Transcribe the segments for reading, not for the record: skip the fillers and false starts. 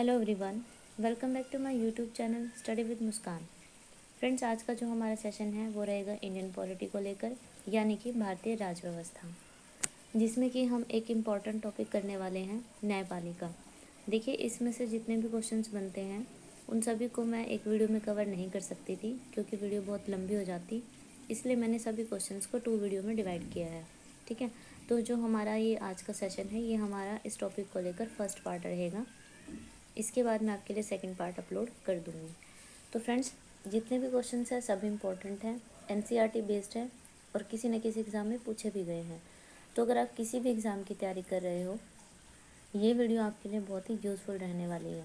Hello everyone, welcome back to my YouTube channel study with Muskan. Friends, आज का जो हमारा सेशन है वो रहेगा इंडियन पॉलिटी को लेकर, यानी कि भारतीय राज व्यवस्था, जिसमें कि हम एक इम्पॉर्टेंट टॉपिक करने वाले हैं, न्यायपालिका। देखिए, इसमें से जितने भी क्वेश्चंस बनते हैं उन सभी को मैं एक वीडियो में कवर नहीं कर सकती थी, क्योंकि वीडियो बहुत लंबी हो जाती, इसलिए मैंने सभी क्वेश्चंस को 2 वीडियो में डिवाइड किया है। ठीक है, तो जो हमारा ये आज का सेशन है ये हमारा इस टॉपिक को लेकर फर्स्ट पार्ट रहेगा। इसके बाद मैं आपके लिए सेकंड पार्ट अपलोड कर दूँगी। तो फ्रेंड्स, जितने भी क्वेश्चंस हैं सब इम्पोर्टेंट हैं, एनसीईआरटी बेस्ड है और किसी न किसी एग्ज़ाम में पूछे भी गए हैं। तो अगर आप किसी भी एग्ज़ाम की तैयारी कर रहे हो, ये वीडियो आपके लिए बहुत ही यूज़फुल रहने वाली है।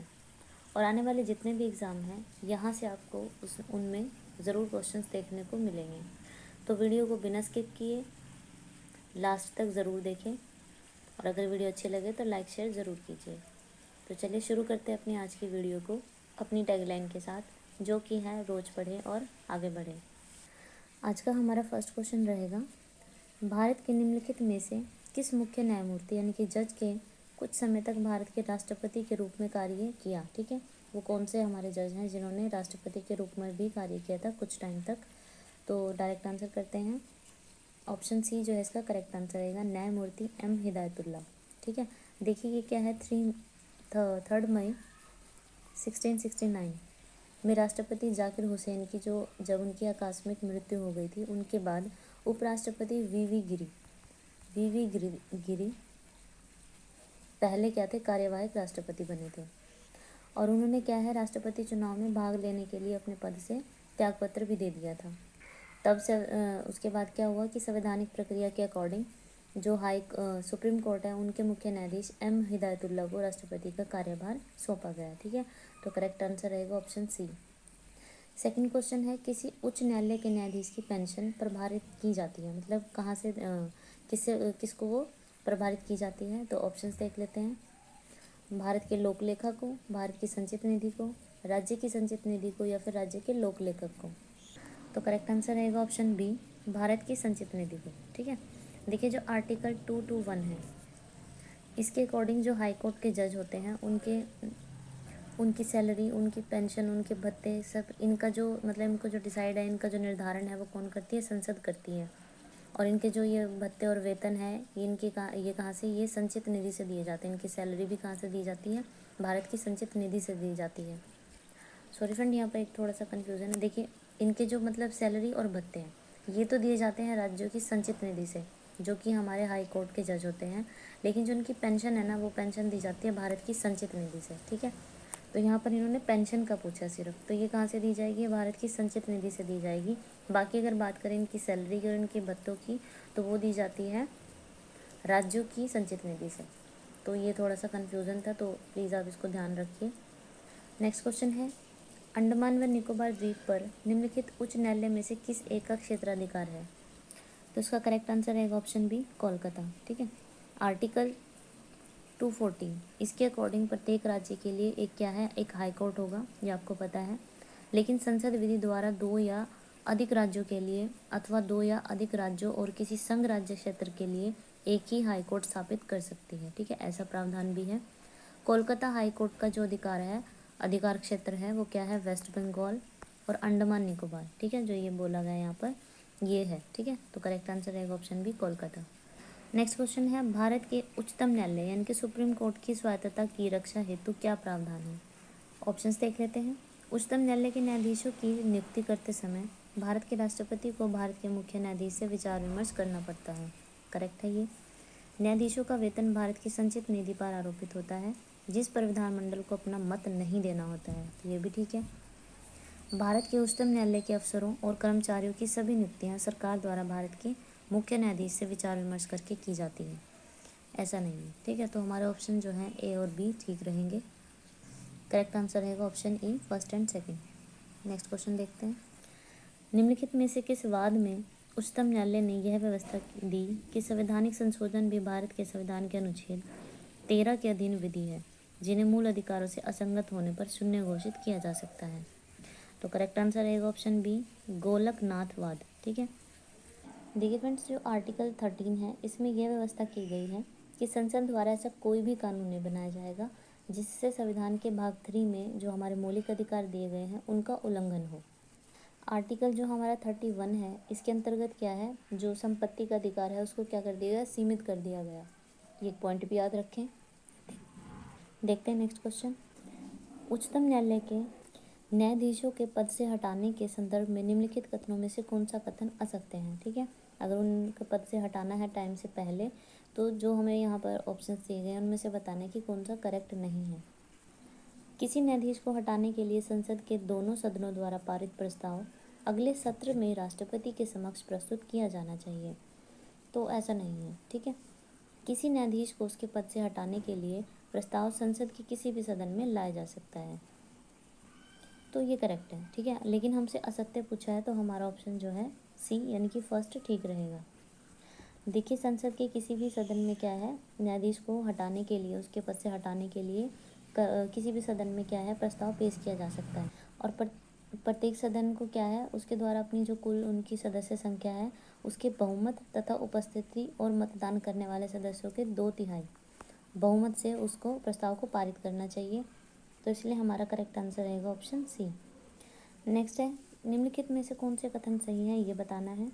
और आने वाले जितने भी एग्ज़ाम हैं यहाँ से आपको उनमें ज़रूर क्वेश्चंस देखने को मिलेंगे। तो वीडियो को बिना स्किप किए लास्ट तक ज़रूर देखें, और अगर वीडियो अच्छी लगे तो लाइक शेयर ज़रूर कीजिए। तो चलिए शुरू करते हैं अपनी आज की वीडियो को अपनी टैगलाइन के साथ, जो कि है रोज़ पढ़ें और आगे बढ़ें। आज का हमारा फर्स्ट क्वेश्चन रहेगा, भारत के निम्नलिखित में से किस मुख्य न्यायमूर्ति यानी कि जज के कुछ समय तक भारत के राष्ट्रपति के रूप में कार्य किया। ठीक है, वो कौन से हमारे जज हैं जिन्होंने राष्ट्रपति के रूप में भी कार्य किया था कुछ टाइम तक। तो डायरेक्ट आंसर करते हैं। ऑप्शन सी जो है इसका करेक्ट आंसर रहेगा, न्यायमूर्ति एम हिदायतुल्ला। ठीक है, देखिए ये क्या है, 3 मई 1669 में राष्ट्रपति जाकिर हुसैन की जब उनकी आकस्मिक मृत्यु हो गई थी, उनके बाद उपराष्ट्रपति वी वी गिरी पहले क्या थे, कार्यवाहक राष्ट्रपति बने थे। और उन्होंने क्या है, राष्ट्रपति चुनाव में भाग लेने के लिए अपने पद से त्यागपत्र भी दे दिया था। तब से उसके बाद क्या हुआ कि संवैधानिक प्रक्रिया के अकॉर्डिंग जो सुप्रीम कोर्ट है उनके मुख्य न्यायाधीश एम हिदायतुल्ला को राष्ट्रपति का कार्यभार सौंपा गया। ठीक है, तो करेक्ट आंसर रहेगा ऑप्शन सी। सेकंड क्वेश्चन है, किसी उच्च न्यायालय के न्यायाधीश की पेंशन प्रभारित की जाती है, मतलब कहाँ से किसको वो प्रभारित की जाती है। तो ऑप्शंस देख लेते हैं। भारत के लोक लेखक को, भारत की संचित निधि को, राज्य की संचित निधि को, या फिर राज्य के लोक लेखक को। तो करेक्ट आंसर रहेगा ऑप्शन बी, भारत की संचित निधि को। ठीक है, देखिए जो आर्टिकल 221 है इसके अकॉर्डिंग जो हाई कोर्ट के जज होते हैं उनकी सैलरी, उनकी पेंशन, उनके भत्ते, सब इनका जो मतलब इनको जो डिसाइड है, इनका जो निर्धारण है वो कौन करती है, संसद करती है। और इनके जो ये भत्ते और वेतन है ये कहाँ से, ये संचित निधि से दिए जाते हैं। इनकी सैलरी भी कहाँ से दी जाती है, भारत की संचित निधि से दी जाती है। सॉरी फ्रेंड, यहाँ पर एक थोड़ा सा कन्फ्यूज़न है। देखिए, इनके जो मतलब सैलरी और भत्ते हैं ये तो दिए जाते हैं राज्यों की संचित निधि से, जो कि हमारे हाई कोर्ट के जज होते हैं। लेकिन जो उनकी पेंशन है ना, वो पेंशन दी जाती है भारत की संचित निधि से। ठीक है, तो यहाँ पर इन्होंने पेंशन का पूछा सिर्फ, तो ये कहाँ से दी जाएगी, भारत की संचित निधि से दी जाएगी। बाकी अगर बात करें इनकी सैलरी की और इनके भत्तों की, तो वो दी जाती है राज्यों की संचित निधि से। तो ये थोड़ा सा कन्फ्यूज़न था, तो प्लीज़ आप इसको ध्यान रखिए। नेक्स्ट क्वेश्चन है, अंडमान व निकोबार द्वीप पर निम्नलिखित उच्च न्यायालय में से किस एक का क्षेत्राधिकार है। तो इसका करेक्ट आंसर रहेगा ऑप्शन बी, कोलकाता। ठीक है, आर्टिकल 214 इसके अकॉर्डिंग प्रत्येक राज्य के लिए एक क्या है, एक हाई कोर्ट होगा, ये आपको पता है। लेकिन संसद विधि द्वारा 2 या अधिक राज्यों के लिए अथवा 2 या अधिक राज्यों और किसी संघ राज्य क्षेत्र के लिए एक ही हाई कोर्ट स्थापित कर सकती है। ठीक है, ऐसा प्रावधान भी है। कोलकाता हाई कोर्ट का जो अधिकार क्षेत्र है वो क्या है, वेस्ट बंगाल और अंडमान निकोबार। ठीक है, जो ये बोला गया यहाँ पर ये है। ठीक है, तो करेक्ट आंसर रहेगा option B, Kolkata. Next question है, भारत के उच्चतम न्यायालय यानी कि सुप्रीम कोर्ट की स्वायत्तता की रक्षा हेतु क्या प्रावधान है। ऑप्शंस देख लेते हैं। उच्चतम न्यायालय के न्यायाधीशों की नियुक्ति करते समय भारत के राष्ट्रपति को भारत के मुख्य न्यायाधीश से विचार विमर्श करना पड़ता है। करेक्ट है ये। न्यायाधीशों का वेतन भारत की संचित निधि पर आरोपित होता है, जिस पर विधानमंडल को अपना मत नहीं देना होता है। तो ये भी ठीक है। भारत के उच्चतम न्यायालय के अफसरों और कर्मचारियों की सभी नियुक्तियां सरकार द्वारा भारत के मुख्य न्यायाधीश से विचार विमर्श करके की जाती है, ऐसा नहीं है। ठीक है, तो हमारे ऑप्शन जो हैं ए और बी ठीक रहेंगे। करेक्ट आंसर रहेगा option E, first and second. Next question देखते हैं, निम्नलिखित में से किस वाद में उच्चतम न्यायालय ने यह व्यवस्था दी कि संवैधानिक संशोधन भी भारत के संविधान के अनुच्छेद 13 के अधीन विधि है, जिन्हें मूल अधिकारों से असंगत होने पर शून्य घोषित किया जा सकता है। तो करेक्ट आंसर रहेगा ऑप्शन बी, गोलकनाथवाद। ठीक है, देखिए फ्रेंड्स, जो आर्टिकल 13 है इसमें यह व्यवस्था की गई है कि संसद द्वारा ऐसा कोई भी कानून नहीं बनाया जाएगा जिससे संविधान के भाग 3 में जो हमारे मौलिक अधिकार दिए गए हैं उनका उल्लंघन हो। आर्टिकल जो हमारा 31 है, इसके अंतर्गत क्या है, जो संपत्ति का अधिकार है उसको क्या कर दिया गया, सीमित कर दिया गया। ये पॉइंट भी याद रखें। देखते हैं नेक्स्ट क्वेश्चन। उच्चतम न्यायालय के न्यायाधीशों के पद से हटाने के संदर्भ में निम्नलिखित कथनों में से कौन सा कथन असत्य है। ठीक है, अगर उनके पद से हटाना है टाइम से पहले, तो जो हमें यहाँ पर ऑप्शन दिए गए हैं उनमें से बताना है कि कौन सा करेक्ट नहीं है। किसी न्यायाधीश को हटाने के लिए संसद के दोनों सदनों द्वारा पारित प्रस्ताव अगले सत्र में राष्ट्रपति के समक्ष प्रस्तुत किया जाना चाहिए। तो ऐसा नहीं है। ठीक है, किसी न्यायाधीश को उसके पद से हटाने के लिए प्रस्ताव संसद के किसी भी सदन में लाया जा सकता है, तो ये करेक्ट है। ठीक है, लेकिन हमसे असत्य पूछा है तो हमारा ऑप्शन जो है सी यानी कि फर्स्ट ठीक रहेगा। देखिए, संसद के किसी भी सदन में क्या है, न्यायाधीश को हटाने के लिए, उसके पद से हटाने के लिए किसी भी सदन में क्या है, प्रस्ताव पेश किया जा सकता है। और प्रत्येक सदन को क्या है, उसके द्वारा अपनी जो कुल उनकी सदस्य संख्या है उसके बहुमत तथा उपस्थिति और मतदान करने वाले सदस्यों के 2/3 बहुमत से उसको प्रस्ताव को पारित करना चाहिए। तो इसलिए हमारा करेक्ट आंसर रहेगा ऑप्शन सी। नेक्स्ट है, निम्नलिखित में से कौन से कथन सही है, ये बताना है।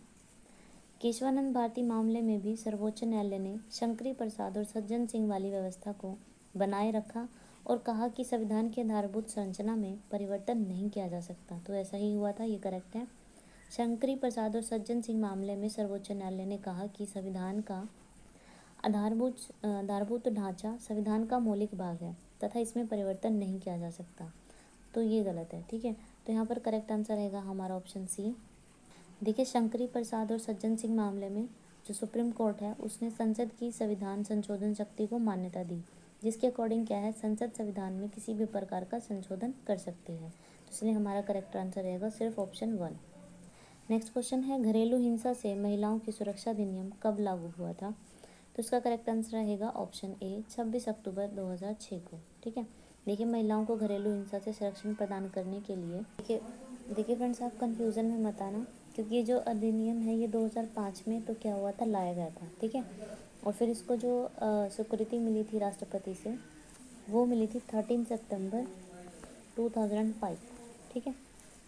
केशवानंद भारती मामले में भी सर्वोच्च न्यायालय ने शंकरी प्रसाद और सज्जन सिंह वाली व्यवस्था को बनाए रखा और कहा कि संविधान की आधारभूत संरचना में परिवर्तन नहीं किया जा सकता। तो ऐसा ही हुआ था, ये करेक्ट है। शंकरी प्रसाद और सज्जन सिंह मामले में सर्वोच्च न्यायालय ने कहा कि संविधान का आधारभूत ढांचा संविधान का मौलिक भाग है तथा इसमें परिवर्तन नहीं किया जा सकता। तो ये गलत है। ठीक है, तो यहाँ पर करेक्ट आंसर रहेगा हमारा ऑप्शन सी। देखिए, शंकरी प्रसाद और सज्जन सिंह मामले में जो सुप्रीम कोर्ट है उसने संसद की संविधान संशोधन शक्ति को मान्यता दी, जिसके अकॉर्डिंग क्या है, संसद संविधान में किसी भी प्रकार का संशोधन कर सकती है। तो इसलिए हमारा करेक्ट आंसर रहेगा सिर्फ ऑप्शन 1। नेक्स्ट क्वेश्चन है, घरेलू हिंसा से महिलाओं की सुरक्षा अधिनियम कब लागू हुआ था। तो इसका करेक्ट आंसर रहेगा ऑप्शन ए 26 अक्टूबर 2006 को। ठीक है, देखिए, महिलाओं को घरेलू हिंसा से संरक्षण प्रदान करने के लिए देखिए फ्रेंड्स, आप कंफ्यूजन में मत आना, क्योंकि ये जो अधिनियम है ये 2005 में तो क्या हुआ था, लाया गया था। ठीक है, और फिर इसको जो स्वीकृति मिली थी राष्ट्रपति से, वो मिली थी 13 सितंबर 2005। ठीक है,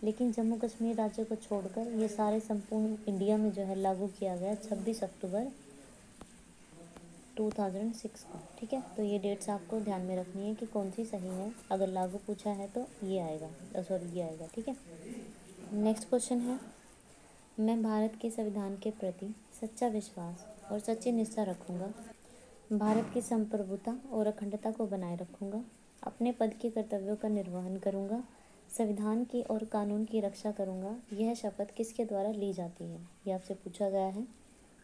लेकिन जम्मू कश्मीर राज्य को छोड़कर ये सारे संपूर्ण इंडिया में जो है लागू किया गया 26 अक्टूबर 2006 को। ठीक है, तो ये डेट्स आपको ध्यान में रखनी है कि कौन सी सही है। अगर लागू पूछा है तो ये आएगा, ये आएगा। ठीक है, नेक्स्ट क्वेश्चन है, मैं भारत के संविधान के प्रति सच्चा विश्वास और सच्ची निष्ठा रखूँगा, भारत की संप्रभुता और अखंडता को बनाए रखूँगा, अपने पद के कर्तव्यों का निर्वहन करूँगा, संविधान की और कानून की रक्षा करूँगा। यह शपथ किसके द्वारा ली जाती है, ये आपसे पूछा गया है।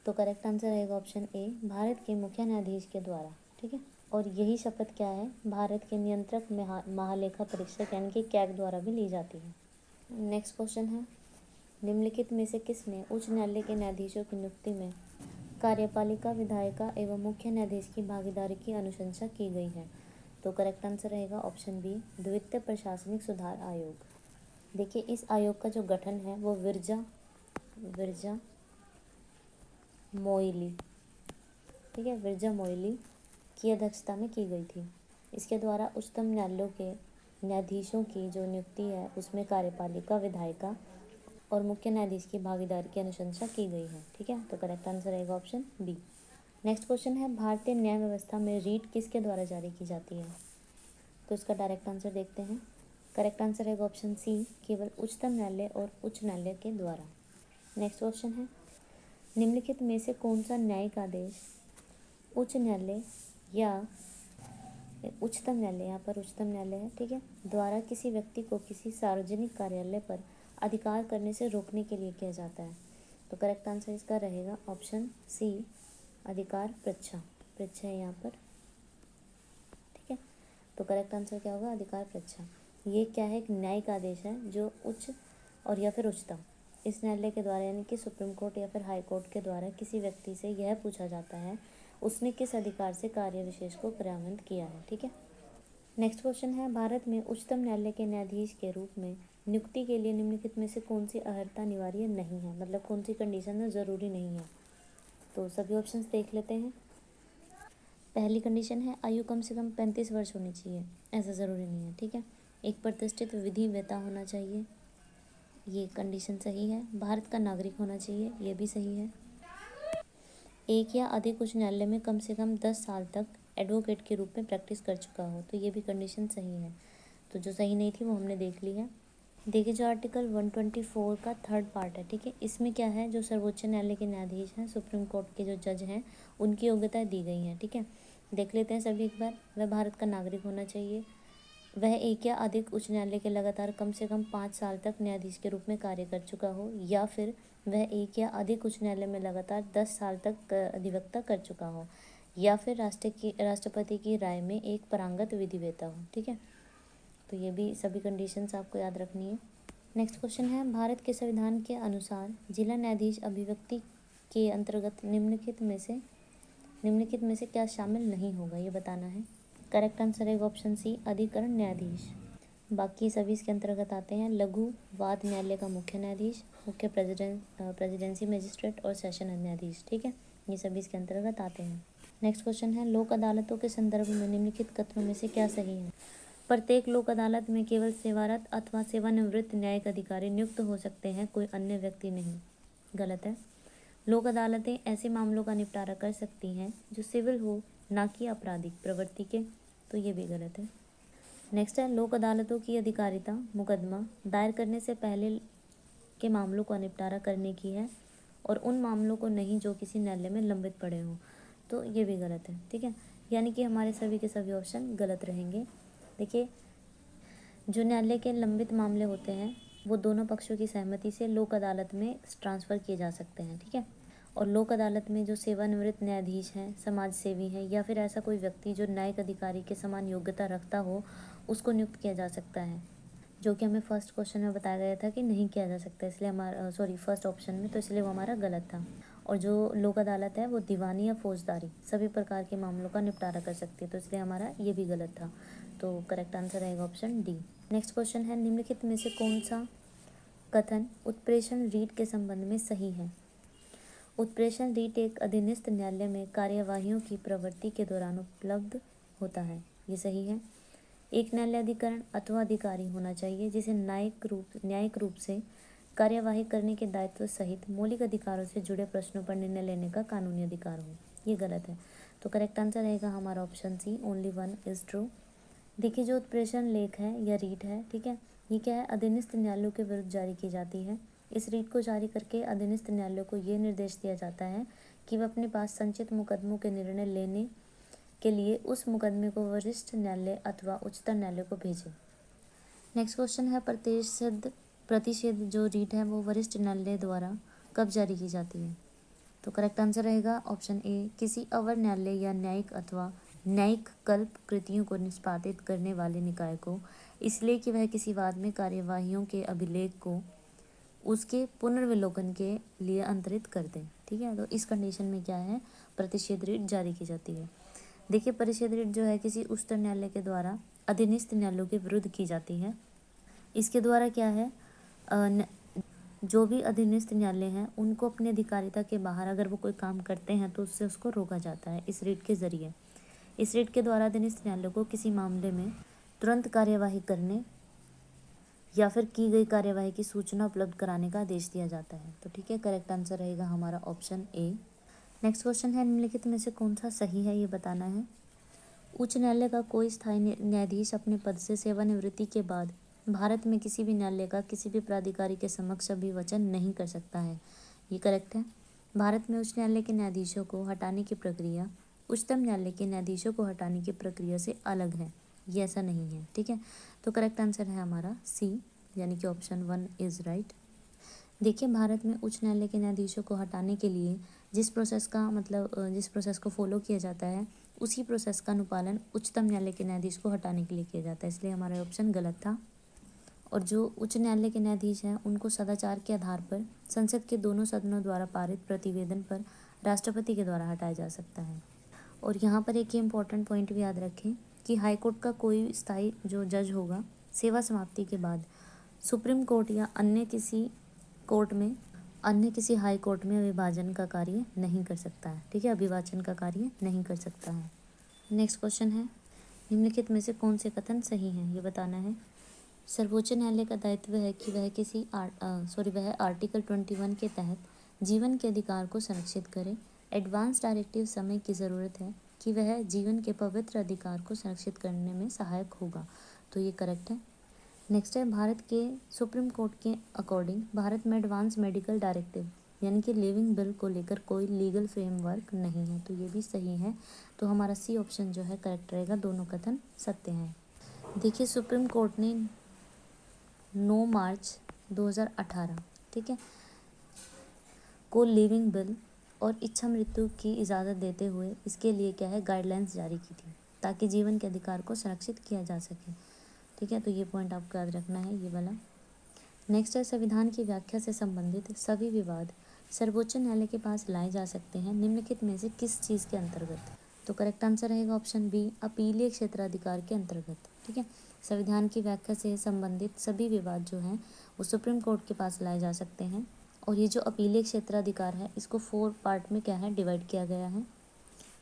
तो करेक्ट आंसर रहेगा ऑप्शन ए, भारत के मुख्य न्यायाधीश के द्वारा। ठीक है, और यही शपथ क्या है, भारत के नियंत्रक महालेखा परीक्षक यानी कि कैग द्वारा भी ली जाती है। नेक्स्ट क्वेश्चन है, निम्नलिखित में से किसने उच्च न्यायालय के न्यायाधीशों की नियुक्ति में कार्यपालिका, विधायिका एवं मुख्य न्यायाधीश की भागीदारी की अनुशंसा की गई है। तो करेक्ट आंसर रहेगा ऑप्शन बी, द्वितीय प्रशासनिक सुधार आयोग। देखिए, इस आयोग का जो गठन है वो विरजा मोइली, ठीक है, विरजा मोइली की अध्यक्षता में की गई थी। इसके द्वारा उच्चतम न्यायालयों के न्यायाधीशों की जो नियुक्ति है उसमें कार्यपालिका, विधायिका और मुख्य न्यायाधीश की भागीदारी की अनुशंसा की गई है। ठीक है, तो करेक्ट आंसर रहेगा ऑप्शन बी। नेक्स्ट क्वेश्चन है, भारतीय न्याय व्यवस्था में रीट किसके द्वारा जारी की जाती है। तो इसका डायरेक्ट आंसर देखते हैं। करेक्ट आंसर रहेगा ऑप्शन सी, केवल उच्चतम न्यायालय और उच्च न्यायालय के द्वारा। नेक्स्ट क्वेश्चन है, निम्नलिखित में से कौन सा न्यायिक आदेश उच्च न्यायालय या उच्चतम न्यायालय, यहाँ पर उच्चतम न्यायालय है, ठीक है, द्वारा किसी व्यक्ति को किसी सार्वजनिक कार्यालय पर अधिकार करने से रोकने के लिए किया जाता है। तो करेक्ट आंसर इसका रहेगा ऑप्शन सी, अधिकार पृच्छा है यहाँ पर। ठीक है, तो करेक्ट आंसर क्या होगा, अधिकार पृच्छा। ये क्या है, एक न्यायिक आदेश है जो उच्च और या फिर उच्चतम इस न्यायालय के द्वारा यानी कि सुप्रीम कोर्ट या फिर हाई कोर्ट के द्वारा किसी व्यक्ति से यह पूछा जाता है उसने किस अधिकार से कार्य विशेष को क्रियान्वित किया है। ठीक है, नेक्स्ट क्वेश्चन है, भारत में उच्चतम न्यायालय के न्यायाधीश के रूप में नियुक्ति के लिए निम्नलिखित में से कौन सी अर्हता अनिवार्य नहीं है, मतलब कौन सी कंडीशन है ज़रूरी नहीं है। तो सभी ऑप्शंस देख लेते हैं। पहली कंडीशन है आयु कम से कम 35 वर्ष होनी चाहिए, ऐसा ज़रूरी नहीं है, ठीक है। एक प्रतिष्ठित विधि वेता होना चाहिए, ये कंडीशन सही है। भारत का नागरिक होना चाहिए, ये भी सही है। एक या अधिक उच्च न्यायालय में कम से कम 10 साल तक एडवोकेट के रूप में प्रैक्टिस कर चुका हो, तो ये भी कंडीशन सही है। तो जो सही नहीं थी वो हमने देख ली है। देखिए जो आर्टिकल 124 का थर्ड पार्ट है, ठीक है, इसमें क्या है, जो सर्वोच्च न्यायालय के न्यायाधीश हैं, सुप्रीम कोर्ट के जो जज हैं, उनकी योग्यताएं दी गई हैं, ठीक है। देख लेते हैं सभी एक बार। वह भारत का नागरिक होना चाहिए, वह एक या अधिक उच्च न्यायालय के लगातार कम से कम 5 साल तक न्यायाधीश के रूप में कार्य कर चुका हो, या फिर वह एक या अधिक उच्च न्यायालय में लगातार 10 साल तक अधिवक्ता कर चुका हो, या फिर राष्ट्रपति की राय में एक पारंगत विधिवेता हो, ठीक है। तो ये भी सभी कंडीशंस आपको याद रखनी है। नेक्स्ट क्वेश्चन है, भारत के संविधान के अनुसार जिला न्यायाधीश अभिव्यक्ति के अंतर्गत निम्नलिखित में से क्या शामिल नहीं होगा, ये बताना है। करेक्ट आंसर है ऑप्शन सी, अधिकरण न्यायाधीश। बाकी सभी इसके अंतर्गत आते हैं। लघु वाद न्यायालय का मुख्य न्यायाधीश, मुख्य प्रेसिडेंसी मजिस्ट्रेट और सेशन न्यायाधीश, ठीक है, ये सभी इसके अंतर्गत आते हैं। नेक्स्ट क्वेश्चन है, लोक अदालतों के संदर्भ में निम्नलिखित कथनों में से क्या सही है। प्रत्येक लोक अदालत में केवल सेवारत अथवा सेवानिवृत्त न्यायिक अधिकारी नियुक्त हो सकते हैं, कोई अन्य व्यक्ति नहीं। गलत है। लोक अदालतें ऐसे मामलों का निपटारा कर सकती हैं जो सिविल हो, ना कि आपराधिक प्रवृत्ति के, तो ये भी गलत है। नेक्स्ट है, लोक अदालतों की अधिकारिता मुकदमा दायर करने से पहले के मामलों का निपटारा करने की है, और उन मामलों को नहीं जो किसी न्यायालय में लंबित पड़े हों, तो ये भी गलत है, ठीक है। यानी कि हमारे सभी के सभी ऑप्शन गलत रहेंगे। देखिए जो न्यायालय के लंबित मामले होते हैं वो दोनों पक्षों की सहमति से लोक अदालत में ट्रांसफ़र किए जा सकते हैं, ठीक है। और लोक अदालत में जो सेवानिवृत्त न्यायाधीश हैं, समाज सेवी हैं, या फिर ऐसा कोई व्यक्ति जो न्यायिक अधिकारी के समान योग्यता रखता हो, उसको नियुक्त किया जा सकता है, जो कि हमें फर्स्ट क्वेश्चन में बताया गया था कि नहीं किया जा सकता, इसलिए हमारा फर्स्ट ऑप्शन में, तो इसलिए वो हमारा गलत था। और जो लोक अदालत है वो दीवानी या फौजदारी सभी प्रकार के मामलों का निपटारा कर सकती है, तो इसलिए हमारा ये भी गलत था। तो करेक्ट आंसर रहेगा ऑप्शन डी। नेक्स्ट क्वेश्चन है, निम्नलिखित में से कौन सा कथन उत्प्रेषण रीट के संबंध में सही है। उत्प्रेषण रीट एक अधीनस्थ न्यायालय में कार्यवाहियों की प्रवृत्ति के दौरान उपलब्ध होता है, ये सही है। एक न्यायाधिकरण अथवा अधिकारी होना चाहिए जिसे न्यायिक रूप से कार्यवाही करने के दायित्व सहित मौलिक अधिकारों से जुड़े प्रश्नों पर निर्णय लेने का कानूनी अधिकार हो, ये गलत है। तो करेक्ट आंसर रहेगा हमारा option C, only one is true. देखिए जो उत्प्रेषण लेख है या रीट है, ठीक है, ये क्या है, अधीनस्थ न्यायालयों के विरुद्ध जारी की जाती है। इस रीट को जारी करके अधीनस्थ न्यायालयों को ये निर्देश दिया जाता है कि वह अपने पास संचित मुकदमों के निर्णय लेने के लिए उस मुकदमे को वरिष्ठ न्यायालय अथवा उच्चतम न्यायालय को भेजे। नेक्स्ट क्वेश्चन है, प्रतिषेध जो रीट है वो वरिष्ठ न्यायालय द्वारा कब जारी की जाती है। तो करेक्ट आंसर रहेगा ऑप्शन ए, किसी अवर न्यायालय या न्यायिक अथवा न्यायिक कल्प कृतियों को निष्पादित करने वाले निकाय को, इसलिए कि वह किसी वाद में कार्यवाहियों के अभिलेख को उसके पुनर्विलोकन के लिए अंतरित कर दें, ठीक है। तो इस कंडीशन में क्या है, प्रतिषेध रीट जारी की जाती है। देखिए प्रतिषेध रीट जो है किसी उच्चतम न्यायालय के द्वारा अधीनस्थ न्यायालयों के विरुद्ध की जाती है। इसके द्वारा क्या है, जो भी अधीनस्थ न्यायालय हैं उनको अपनी अधिकारिता के बाहर अगर वो कोई काम करते हैं तो उससे उसको रोका जाता है इस रीट के ज़रिए। इस रीट के द्वारा अधीनस्थ न्यायालय को किसी मामले में तुरंत कार्यवाही करने या फिर की गई कार्यवाही की सूचना उपलब्ध कराने का आदेश दिया जाता है। तो ठीक है, करेक्ट आंसर रहेगा हमारा ऑप्शन ए। नेक्स्ट क्वेश्चन है, निम्नलिखित में से कौन सा सही है, ये बताना है। उच्च न्यायालय का कोई स्थायी न्यायाधीश अपने पद से सेवानिवृत्ति के बाद भारत में किसी भी न्यायालय का किसी भी प्राधिकारी के समक्ष अभिवचन नहीं कर सकता है, ये करेक्ट है। भारत में उच्च न्यायालय के न्यायाधीशों को हटाने की प्रक्रिया उच्चतम न्यायालय के न्यायाधीशों को हटाने की प्रक्रिया से अलग है, ये ऐसा नहीं है, ठीक है। तो करेक्ट आंसर है हमारा सी, यानी कि ऑप्शन 1 इज़ राइट। देखिए भारत में उच्च न्यायालय के न्यायाधीशों को हटाने के लिए जिस प्रोसेस को फॉलो किया जाता है उसी प्रोसेस का अनुपालन उच्चतम न्यायालय के न्यायाधीश को हटाने के लिए किया जाता है, इसलिए हमारा ऑप्शन गलत था। और जो उच्च न्यायालय के न्यायाधीश हैं उनको सदाचार के आधार पर संसद के दोनों सदनों द्वारा पारित प्रतिवेदन पर राष्ट्रपति के द्वारा हटाया जा सकता है। और यहाँ पर एक इम्पॉर्टेंट पॉइंट भी याद रखें कि हाईकोर्ट का कोई स्थायी जो जज होगा सेवा समाप्ति के बाद सुप्रीम कोर्ट या अन्य किसी हाई कोर्ट में विभाजन का कार्य नहीं कर सकता है, ठीक है, अभिवाचन का कार्य नहीं कर सकता है। नेक्स्ट क्वेश्चन है, निम्नलिखित में से कौन से कथन सही हैं, ये बताना है। सर्वोच्च न्यायालय का दायित्व है कि वह आर्टिकल 21 के तहत जीवन के अधिकार को संरक्षित करे। एडवांस डायरेक्टिव समय की ज़रूरत है कि वह जीवन के पवित्र अधिकार को संरक्षित करने में सहायक होगा, तो ये करेक्ट है। नेक्स्ट है, भारत के सुप्रीम कोर्ट के अकॉर्डिंग भारत में एडवांस मेडिकल डायरेक्टिव यानी कि लिविंग बिल को लेकर कोई लीगल फ्रेमवर्क नहीं है, तो ये भी सही है। तो हमारा सी ऑप्शन जो है करेक्ट रहेगा, दोनों कथन सत्य हैं। देखिए, सुप्रीम कोर्ट ने 9 मार्च 2018, ठीक है, को लिविंग बिल और इच्छा मृत्यु की इजाज़त देते हुए इसके लिए क्या है, गाइडलाइंस जारी की थी ताकि जीवन के अधिकार को संरक्षित किया जा सके, ठीक है। तो ये पॉइंट आपको याद रखना है, ये वाला। नेक्स्ट है, संविधान की व्याख्या से संबंधित सभी विवाद सर्वोच्च न्यायालय के पास लाए जा सकते हैं निम्नलिखित में से किस चीज़ के अंतर्गत, तो करेक्ट आंसर रहेगा ऑप्शन बी, अपीलीय क्षेत्राधिकार के अंतर्गत, ठीक है। संविधान की व्याख्या से संबंधित सभी विवाद जो हैं वो सुप्रीम कोर्ट के पास लाए जा सकते हैं। और ये जो अपीलीय क्षेत्राधिकार है इसको 4 पार्ट में क्या है, डिवाइड किया गया है।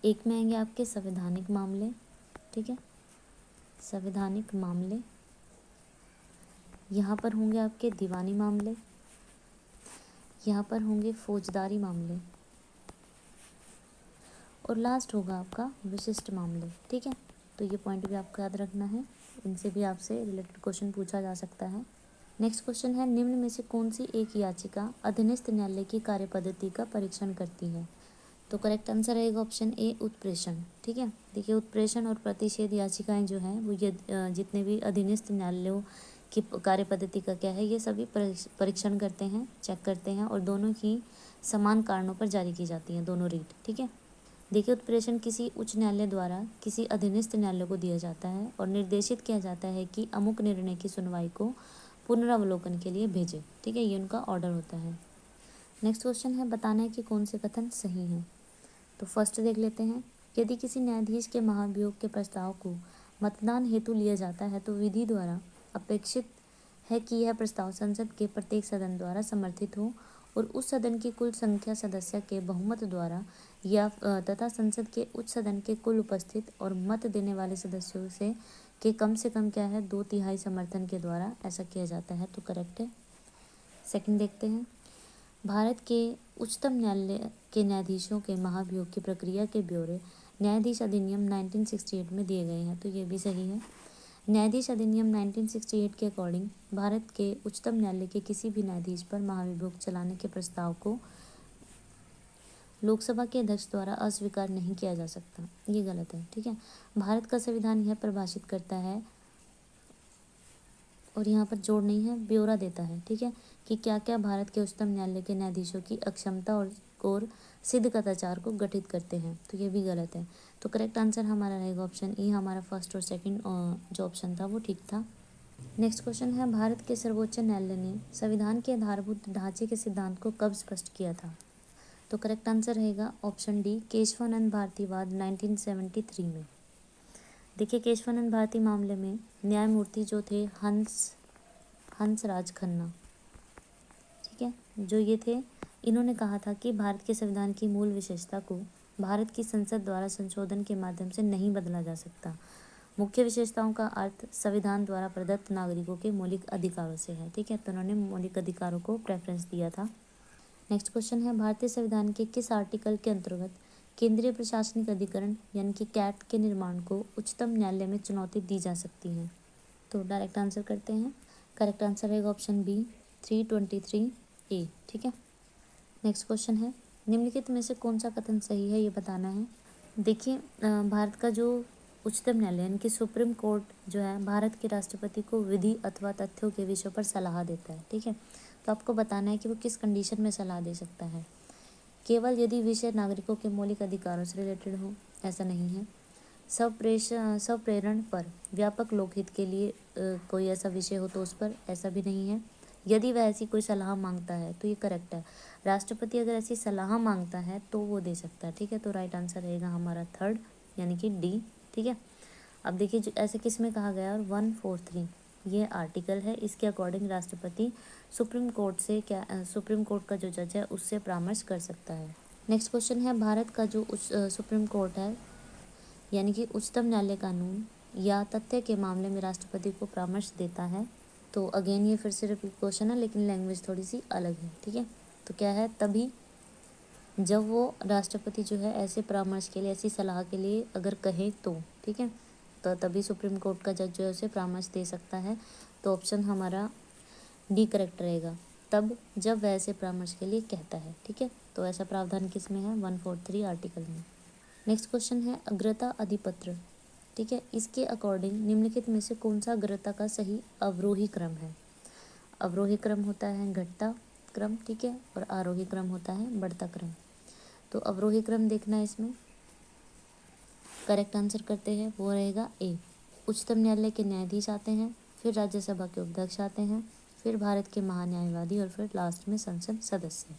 एक में आएंगे आपके संवैधानिक मामले, ठीक है, संवैधानिक मामले। यहाँ पर होंगे आपके दीवानी मामले, यहाँ पर होंगे फौजदारी मामले, और लास्ट होगा आपका विशिष्ट मामले, ठीक है। तो ये पॉइंट भी आपको याद रखना है, इनसे भी आपसे रिलेटेड क्वेश्चन पूछा जा सकता है। नेक्स्ट क्वेश्चन है, निम्न में से कौन सी एक याचिका अधीनस्थ न्यायालय की कार्यपद्धति का परीक्षण करती है, तो करेक्ट आंसर रहेगा ऑप्शन ए, उत्प्रेषण, ठीक है। देखिए, उत्प्रेषण और प्रतिषेध याचिकाएं जो हैं वो ये जितने भी अधीनस्थ न्यायालयों की कार्यपद्धति का क्या है, ये सभी परीक्षण करते हैं, चेक करते हैं, और दोनों ही समान कारणों पर जारी की जाती हैं, दोनों रीट, ठीक है। देखिए, उत्प्रेषण किसी उच्च न्यायालय द्वारा किसी अधीनस्थ न्यायालय को दिया जाता है और निर्देशित किया जाता है कि अमुक निर्णय की सुनवाई को पुनरावलोकन के लिए भेजे, ठीक है, ये उनका ऑर्डर होता है। नेक्स्ट क्वेश्चन है, बताना है कि कौन से कथन सही हैं, तो फर्स्ट देख लेते हैं। यदि किसी न्यायाधीश के महाभियोग के प्रस्ताव को मतदान हेतु लिया जाता है तो विधि द्वारा अपेक्षित है कि यह प्रस्ताव संसद के प्रत्येक सदन द्वारा समर्थित हो और उस सदन की कुल संख्या सदस्य के बहुमत द्वारा या तथा संसद के उच्च सदन के कुल उपस्थित और मत देने वाले सदस्यों से कम क्या है, 2/3 समर्थन के द्वारा ऐसा किया जाता है, तो करेक्ट है। सेकंड देखते हैं, भारत के उच्चतम न्यायालय के न्यायाधीशों के महाभियोग की प्रक्रिया के ब्यौरे न्यायाधीश अधिनियम 1968 में दिए गए हैं, तो ये भी सही है। न्यायाधीश अधिनियम 1968 के अकॉर्डिंग भारत के उच्चतम न्यायालय के किसी भी न्यायाधीश पर महाभियोग चलाने के प्रस्ताव को लोकसभा के अध्यक्ष द्वारा अस्वीकार नहीं किया जा सकता, ये गलत है, ठीक है। भारत का संविधान यह परिभाषित करता है, और यहाँ पर जोड़ नहीं है, ब्यौरा देता है, ठीक है, कि क्या क्या भारत के उच्चतम न्यायालय के न्यायाधीशों की अक्षमता और सिद्ध कदाचार को गठित करते हैं, तो ये भी गलत है। तो करेक्ट आंसर हमारा रहेगा ऑप्शन ई, हमारा फर्स्ट और सेकंड जो ऑप्शन था वो ठीक था। नेक्स्ट क्वेश्चन है, भारत के सर्वोच्च न्यायालय ने संविधान के आधारभूत ढांचे के सिद्धांत को कब स्पष्ट किया था, तो करेक्ट आंसर रहेगा ऑप्शन डी, केशवानंद भारतीवाद 1973 में। देखिए, केशवानंद भारती मामले में न्यायमूर्ति जो थे हंसराज खन्ना, ठीक है, जो ये थे, इन्होंने कहा था कि भारत के संविधान की मूल विशेषता को भारत की संसद द्वारा संशोधन के माध्यम से नहीं बदला जा सकता। मुख्य विशेषताओं का अर्थ संविधान द्वारा प्रदत्त नागरिकों के मौलिक अधिकारों से है, ठीक है, तो उन्होंने मौलिक अधिकारों को प्रेफरेंस दिया था। नेक्स्ट क्वेश्चन है, भारतीय संविधान के किस आर्टिकल के अंतर्गत केंद्रीय प्रशासनिक अधिकरण यानी कि कैट के निर्माण को उच्चतम न्यायालय में चुनौती दी जा सकती है, तो डायरेक्ट आंसर करते हैं। करेक्ट आंसर रहेगा ऑप्शन बी, 323A, ठीक है। नेक्स्ट क्वेश्चन है, निम्नलिखित में से कौन सा कथन सही है, ये बताना है। देखिए, भारत का जो उच्चतम न्यायालय यानी कि सुप्रीम कोर्ट जो है भारत के राष्ट्रपति को विधि अथवा तथ्यों के विषयों पर सलाह देता है, ठीक है। तो आपको बताना है कि वो किस कंडीशन में सलाह दे सकता है। केवल यदि विषय नागरिकों के मौलिक अधिकारों से रिलेटेड हो, ऐसा नहीं है। स्वप्रेरण पर व्यापक लोकहित के लिए कोई ऐसा विषय हो तो उस पर, ऐसा भी नहीं है। यदि वह ऐसी कोई सलाह मांगता है तो ये करेक्ट है, राष्ट्रपति अगर ऐसी सलाह मांगता है तो वो दे सकता है, ठीक है। तो राइट आंसर रहेगा हमारा थर्ड यानी कि डी, ठीक है। अब देखिए, जो ऐसे किस में कहा गया, और 143 ये आर्टिकल है, इसके अकॉर्डिंग राष्ट्रपति सुप्रीम कोर्ट का जो जज है उससे परामर्श कर सकता है। नेक्स्ट क्वेश्चन है, भारत का जो सुप्रीम कोर्ट है यानी कि उच्चतम न्यायालय कानून या तथ्य के मामले में राष्ट्रपति को परामर्श देता है। तो अगेन ये फिर से रिपीट क्वेश्चन है, लेकिन लैंग्वेज थोड़ी सी अलग है, ठीक है। तो क्या है, तभी जब वो राष्ट्रपति जो है ऐसे परामर्श के लिए, ऐसी सलाह के लिए अगर कहे तो, ठीक है, तो तभी सुप्रीम कोर्ट का जज जो है उसे परामर्श दे सकता है। तो ऑप्शन हमारा डी करेक्ट रहेगा, तब जब वह ऐसे परामर्श के लिए कहता है, ठीक है। तो ऐसा प्रावधान किस में है, 143 आर्टिकल में। नेक्स्ट क्वेश्चन है अग्रता अधिपत्र, ठीक है। इसके अकॉर्डिंग निम्नलिखित में से कौन सा अग्रता का सही अवरोही क्रम है। अवरोही क्रम होता है घटता क्रम, ठीक है, और आरोही क्रम होता है बढ़ता क्रम। तो अवरोही क्रम देखना है इसमें, करेक्ट आंसर करते हैं वो रहेगा ए। उच्चतम न्यायालय के न्यायाधीश आते हैं, फिर राज्यसभा के उपाध्यक्ष आते हैं, फिर भारत के महान्यायवादी और फिर लास्ट में संसद सदस्य।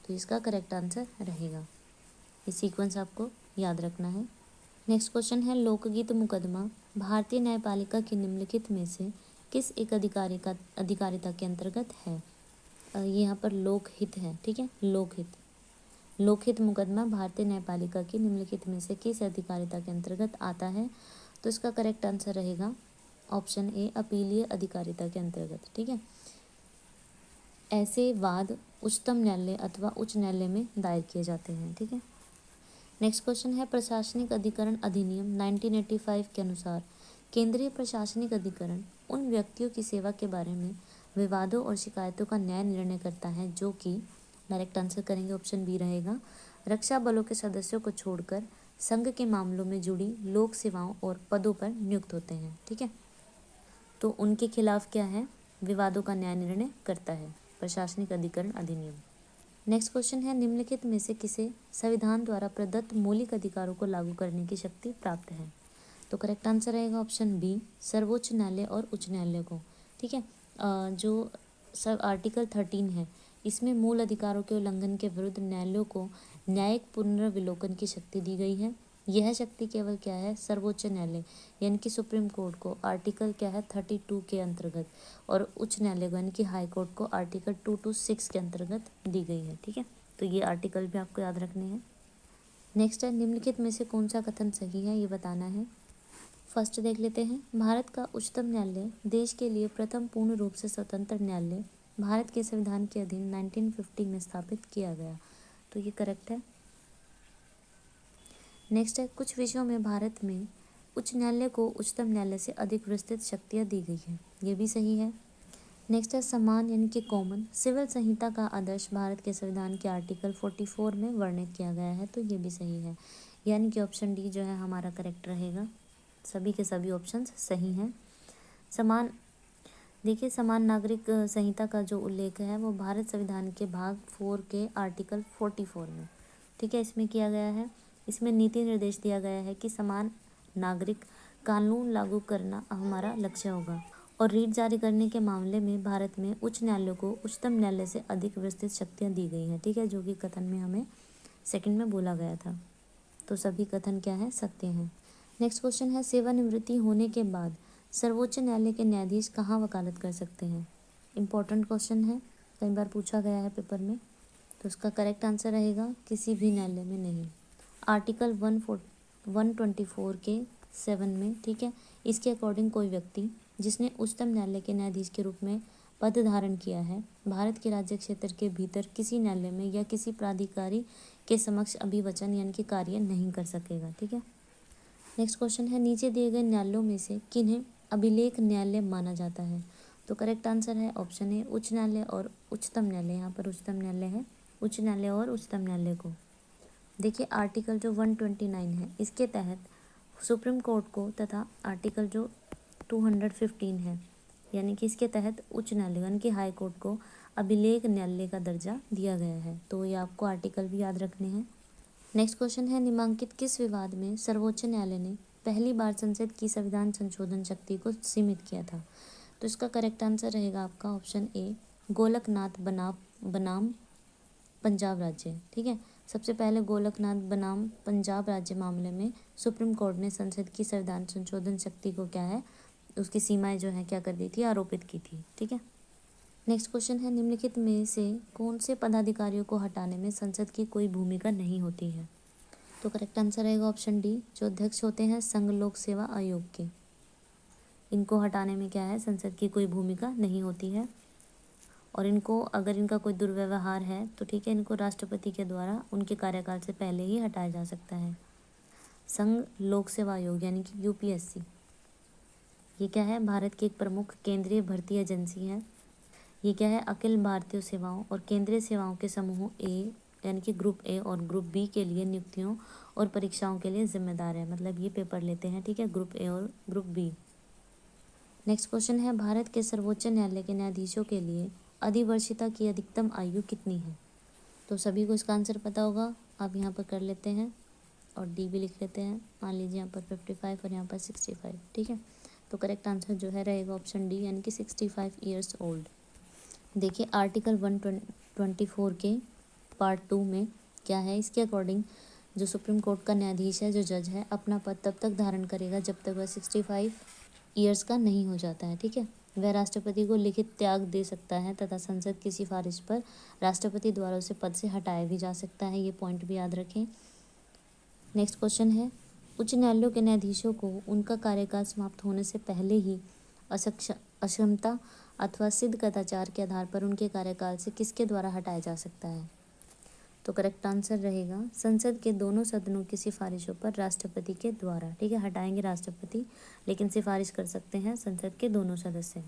तो इसका करेक्ट आंसर रहेगा, ये सीक्वेंस आपको याद रखना है। नेक्स्ट क्वेश्चन है लोकगीत मुकदमा भारतीय न्यायपालिका की निम्नलिखित में से किस एक अधिकारिता के अंतर्गत है। ये यहाँ पर लोकहित है, ठीक है, लोकहित मुकदमा भारतीय न्यायपालिका की निम्नलिखित में से किस अधिकारिता के अंतर्गत आता है। तो इसका करेक्ट आंसर रहेगा ऑप्शन ए, अपीलीय अधिकारिता के अंतर्गत, ठीक है। ऐसे वाद उच्चतम न्यायालय अथवा उच्च न्यायालय में दायर किए जाते हैं, ठीक है। नेक्स्ट क्वेश्चन है प्रशासनिक अधिकरण अधिनियम 1985 के अनुसार केंद्रीय प्रशासनिक अधिकरण उन व्यक्तियों की सेवा के बारे में विवादों और शिकायतों का न्याय निर्णय करता है जो कि, डायरेक्ट आंसर करेंगे ऑप्शन बी रहेगा, रक्षा बलों के सदस्यों को छोड़कर संघ के मामलों में जुड़ी लोक सेवाओं और पदों पर नियुक्त होते हैं, ठीक है। तो उनके खिलाफ क्या है, विवादों का न्याय निर्णय करता है प्रशासनिक अधिकरण अधिनियम। नेक्स्ट क्वेश्चन है निम्नलिखित में से किसे संविधान द्वारा प्रदत्त मौलिक अधिकारों को लागू करने की शक्ति प्राप्त है। तो करेक्ट आंसर रहेगा ऑप्शन बी, सर्वोच्च न्यायालय और उच्च न्यायालय को, ठीक है। जो सब आर्टिकल 13 है, इसमें मूल अधिकारों के उल्लंघन के विरुद्ध न्यायालयों को न्यायिक पुनर्विलोकन की शक्ति दी गई है। यह शक्ति केवल क्या है, सर्वोच्च न्यायालय यानी कि सुप्रीम कोर्ट को आर्टिकल क्या है 32 के अंतर्गत, और उच्च न्यायालय को यानी कि हाई कोर्ट को आर्टिकल 2 to 6 के अंतर्गत दी गई है, ठीक है। तो ये आर्टिकल भी आपको याद रखने हैं। नेक्स्ट है निम्नलिखित में से कौन सा कथन सही है, ये बताना है। फर्स्ट देख लेते हैं, भारत का उच्चतम न्यायालय देश के लिए प्रथम पूर्ण रूप से स्वतंत्र न्यायालय भारत के संविधान के अधीन 1950 में स्थापित किया गया। तो ये करेक्ट है। नेक्स्ट है कुछ विषयों में भारत में उच्च न्यायालय को उच्चतम न्यायालय से अधिक विस्तृत शक्तियाँ दी गई हैं, ये भी सही है। नेक्स्ट है समान यानी कि कॉमन सिविल संहिता का आदर्श भारत के संविधान के आर्टिकल 44 में वर्णित किया गया है, तो ये भी सही है, यानी कि ऑप्शन डी जो है हमारा करेक्ट रहेगा। सभी के सभी ऑप्शंस सही हैं। समान देखिए, समान नागरिक संहिता का जो उल्लेख है वो भारत संविधान के भाग 4 के आर्टिकल 44 में, ठीक है, इसमें किया गया है। इसमें नीति निर्देश दिया गया है कि समान नागरिक कानून लागू करना हमारा लक्ष्य होगा, और रीट जारी करने के मामले में भारत में उच्च न्यायालय को उच्चतम न्यायालय से अधिक विस्तृत शक्तियाँ दी गई हैं, ठीक है, जो कि कथन में हमें सेकंड में बोला गया था। तो सभी कथन क्या है, सत्य हैं। नेक्स्ट क्वेश्चन है सेवानिवृत्ति होने के बाद सर्वोच्च न्यायालय के न्यायाधीश कहाँ वकालत कर सकते हैं। इम्पोर्टेंट क्वेश्चन है, कई बार पूछा गया है पेपर में। तो उसका करेक्ट आंसर रहेगा किसी भी न्यायालय में नहीं। आर्टिकल 124 के 7 में, ठीक है, इसके अकॉर्डिंग कोई व्यक्ति जिसने उच्चतम न्यायालय के न्यायाधीश के रूप में पद धारण किया है भारत के राज्य क्षेत्र के भीतर किसी न्यायालय में या किसी प्राधिकारी के समक्ष अभिवचन यानी कि कार्य नहीं कर सकेगा, ठीक है। नेक्स्ट क्वेश्चन है नीचे दिए गए न्यायालयों में से किन्हें अभिलेख न्यायालय माना जाता है। तो करेक्ट आंसर है ऑप्शन ए, उच्च न्यायालय और उच्चतम न्यायालय। यहाँ पर उच्चतम न्यायालय है, उच्च न्यायालय और उच्चतम न्यायालय को। देखिए आर्टिकल जो 129 है इसके तहत सुप्रीम कोर्ट को, तथा आर्टिकल जो 215 है यानी कि इसके तहत उच्च न्यायालय यानी कि हाई कोर्ट को अभिलेख न्यायालय का दर्जा दिया गया है। तो ये आपको आर्टिकल भी याद रखने हैं। नेक्स्ट क्वेश्चन है निम्नलिखित किस विवाद में सर्वोच्च न्यायालय ने पहली बार संसद की संविधान संशोधन शक्ति को सीमित किया था। तो इसका करेक्ट आंसर रहेगा आपका ऑप्शन ए, गोलकनाथ बनाम पंजाब राज्य, ठीक है। सबसे पहले गोलकनाथ बनाम पंजाब राज्य मामले में सुप्रीम कोर्ट ने संसद की संविधान संशोधन शक्ति को क्या है, उसकी सीमाएं जो है क्या कर दी थी, आरोपित की थी, ठीक है। नेक्स्ट क्वेश्चन है निम्नलिखित में से कौन से पदाधिकारियों को हटाने में संसद की कोई भूमिका नहीं होती है। तो करेक्ट आंसर रहेगा ऑप्शन डी, जो अध्यक्ष होते हैं संघ लोक सेवा आयोग के। इनको हटाने में क्या है, संसद की कोई भूमिका नहीं होती है। और इनको अगर इनका कोई दुर्व्यवहार है तो ठीक है, इनको राष्ट्रपति के द्वारा उनके कार्यकाल से पहले ही हटाया जा सकता है। संघ लोक सेवा आयोग यानी कि यूपीएससी, ये क्या है, भारत की एक प्रमुख केंद्रीय भर्ती एजेंसी है। ये क्या है, अखिल भारतीय सेवाओं और केंद्रीय सेवाओं के समूह ए यानी कि ग्रुप ए और ग्रुप बी के लिए नियुक्तियों और परीक्षाओं के लिए जिम्मेदार है। मतलब ये पेपर लेते हैं, ठीक है, ग्रुप ए और ग्रुप बी। नेक्स्ट क्वेश्चन है, भारत के सर्वोच्च न्यायालय के न्यायाधीशों के लिए अधिवर्षीयता की अधिकतम आयु कितनी है? तो सभी को इसका आंसर पता होगा, आप यहाँ पर कर लेते हैं और डी भी लिख लेते हैं। मान लीजिए यहाँ पर 55 और यहाँ पर 65, ठीक है। तो करेक्ट आंसर जो है रहेगा ऑप्शन डी यानी कि 65 ईयर्स ओल्ड। देखिए आर्टिकल 124 के पार्ट 2 में क्या है, इसके अकॉर्डिंग जो सुप्रीम कोर्ट का न्यायाधीश है, जो जज है, अपना पद तब तक धारण करेगा जब तक वह 65 ईयर्स का नहीं हो जाता है, ठीक है। वह राष्ट्रपति को लिखित त्याग दे सकता है तथा संसद की सिफारिश पर राष्ट्रपति द्वारा उसे पद से हटाया भी जा सकता है। ये पॉइंट भी याद रखें। नेक्स्ट क्वेश्चन है, उच्च न्यायालयों के न्यायाधीशों को उनका कार्यकाल समाप्त होने से पहले ही अक्षमता अथवा सिद्ध कदाचार के आधार पर उनके कार्यकाल से किसके द्वारा हटाया जा सकता है? तो करेक्ट आंसर रहेगा संसद के दोनों सदनों की सिफारिशों पर राष्ट्रपति के द्वारा, ठीक है। हटाएंगे राष्ट्रपति, लेकिन सिफारिश कर सकते हैं संसद के दोनों सदस्य।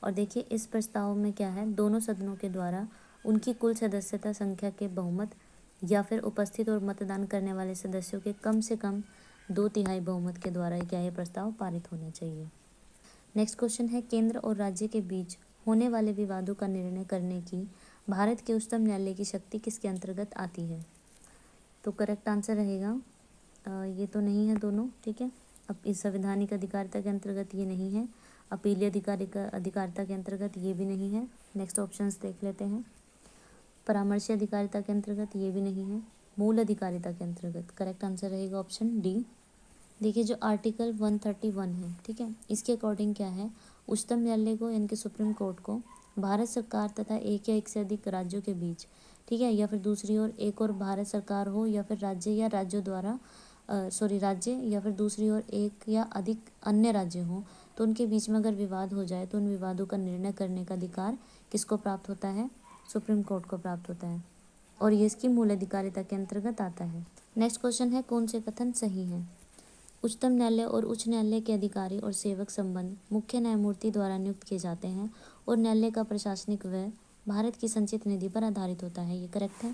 और देखिए इस प्रस्ताव में क्या है, दोनों सदनों के द्वारा उनकी कुल सदस्यता संख्या के बहुमत या फिर उपस्थित और मतदान करने वाले सदस्यों के कम से कम 2/3 बहुमत के द्वारा क्या ये प्रस्ताव पारित होना चाहिए। नेक्स्ट क्वेश्चन है, केंद्र और राज्य के बीच होने वाले विवादों का निर्णय करने की भारत के उच्चतम न्यायालय की शक्ति किसके अंतर्गत आती है? तो करेक्ट आंसर रहेगा ये तो नहीं है दोनों, ठीक है। अब इस संवैधानिक अधिकारिता के अंतर्गत ये नहीं है, अपीलीय अधिकारिता के अंतर्गत ये भी नहीं है। नेक्स्ट ऑप्शंस देख लेते हैं। परामर्शी अधिकारिता के अंतर्गत ये भी नहीं है, मूल अधिकारिता के अंतर्गत करेक्ट आंसर रहेगा ऑप्शन डी। देखिए जो आर्टिकल 131 है, ठीक है, इसके अकॉर्डिंग क्या है, उच्चतम न्यायालय को यानी कि सुप्रीम कोर्ट को भारत सरकार तथा एक या एक से अधिक राज्यों के बीच, ठीक है, या फिर दूसरी ओर एक और भारत सरकार हो या फिर राज्य या राज्यों द्वारा राज्य या फिर दूसरी ओर एक या अधिक अन्य राज्य हों, तो उनके बीच में अगर विवाद हो जाए तो उन विवादों का निर्णय करने का अधिकार किसको प्राप्त होता है? सुप्रीम कोर्ट को प्राप्त होता है, और ये इसकी मूल अधिकारिता के अंतर्गत आता है। नेक्स्ट क्वेश्चन है, कौन से कथन सही हैं? उच्चतम न्यायालय और उच्च न्यायालय के अधिकारी और सेवक संबंध मुख्य न्यायमूर्ति द्वारा नियुक्त किए जाते हैं और न्यायालय का प्रशासनिक व्यय भारत की संचित निधि पर आधारित होता है। ये करेक्ट है।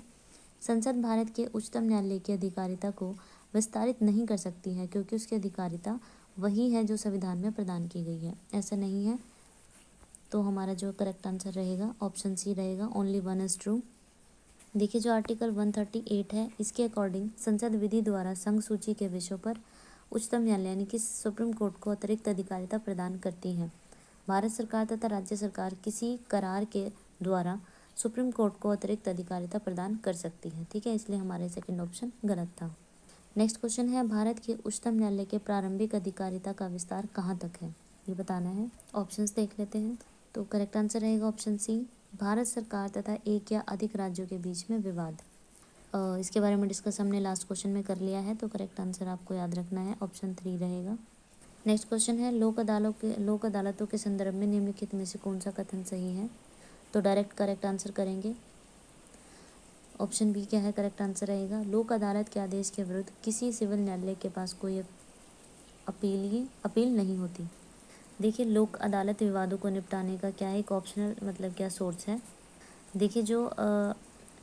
संसद भारत के उच्चतम न्यायालय की अधिकारिता को विस्तारित नहीं कर सकती है क्योंकि उसकी अधिकारिता वही है जो संविधान में प्रदान की गई है, ऐसा नहीं है। तो हमारा जो करेक्ट आंसर रहेगा ऑप्शन सी रहेगा, ओनली वन इज ट्रू। देखिए जो आर्टिकल 138 है, इसके अकॉर्डिंग संसद विधि द्वारा संघ सूची के विषयों पर उच्चतम न्यायालय यानी कि सुप्रीम कोर्ट को अतिरिक्त अधिकारिता प्रदान करती है। भारत सरकार तथा राज्य सरकार किसी करार के द्वारा सुप्रीम कोर्ट को अतिरिक्त अधिकारिता प्रदान कर सकती है, ठीक है, इसलिए हमारे सेकंड ऑप्शन गलत था। नेक्स्ट क्वेश्चन है, भारत के उच्चतम न्यायालय के प्रारंभिक अधिकारिता का विस्तार कहाँ तक है, ये बताना है। ऑप्शंस देख लेते हैं। तो करेक्ट आंसर रहेगा ऑप्शन सी, भारत सरकार तथा एक या अधिक राज्यों के बीच में विवाद। इसके बारे में डिस्कस हमने लास्ट क्वेश्चन में कर लिया है, तो करेक्ट आंसर आपको याद रखना है, ऑप्शन 3 रहेगा। नेक्स्ट क्वेश्चन है, लोक अदालतों के संदर्भ में निम्नलिखित में से कौन सा कथन सही है? तो डायरेक्ट करेक्ट आंसर करेंगे। ऑप्शन बी क्या है, करेक्ट आंसर रहेगा, लोक अदालत के आदेश के विरुद्ध किसी सिविल न्यायालय के पास कोई अपील नहीं होती। देखिए लोक अदालत विवादों को निपटाने का क्या है, एक ऑप्शनल मतलब क्या सोर्स है। देखिए जो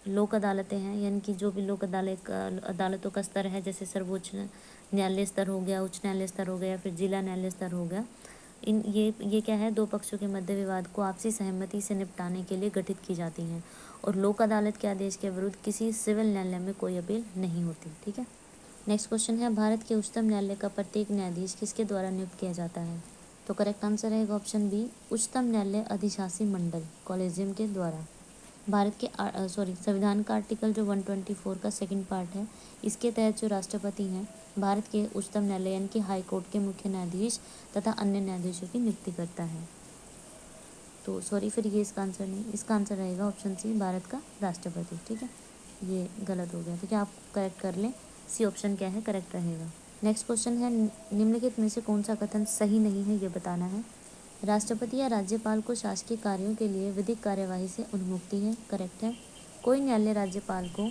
लोक अदालतें हैं यानी कि जो भी लोक अदालतों का स्तर है, जैसे सर्वोच्च न्यायालय स्तर हो गया, उच्च न्यायालय स्तर हो गया, फिर जिला न्यायालय स्तर हो गया, ये क्या है, दो पक्षों के मध्य विवाद को आपसी सहमति से निपटाने के लिए गठित की जाती हैं, और लोक अदालत के आदेश के विरुद्ध किसी सिविल न्यायालय में कोई अपील नहीं होती, ठीक है। नेक्स्ट क्वेश्चन है, भारत के उच्चतम न्यायालय का प्रत्येक न्यायाधीश किसके द्वारा नियुक्त किया जाता है? तो करेक्ट आंसर रहेगा ऑप्शन बी, उच्चतम न्यायालय अधिशासी मंडल कॉलेजियम के द्वारा। भारत के संविधान का आर्टिकल जो 124 का सेकंड पार्ट है, इसके तहत जो राष्ट्रपति हैं भारत के उच्चतम न्यायालय यानी कि हाई कोर्ट के मुख्य न्यायाधीश तथा अन्य न्यायाधीशों की नियुक्ति करता है। तो फिर ये इसका आंसर नहीं, इसका आंसर रहेगा ऑप्शन सी, भारत का राष्ट्रपति, ठीक है। ये गलत हो गया, ठीक है, आप करेक्ट कर लें। सी ऑप्शन क्या है करेक्ट रहेगा। नेक्स्ट क्वेश्चन है निम्नलिखित में से कौन सा कथन सही नहीं है, ये बताना है। राष्ट्रपति या राज्यपाल को शासकीय कार्यों के लिए विधिक कार्यवाही से उन्मुक्ति है, करेक्ट है। कोई न्यायालय राज्यपाल को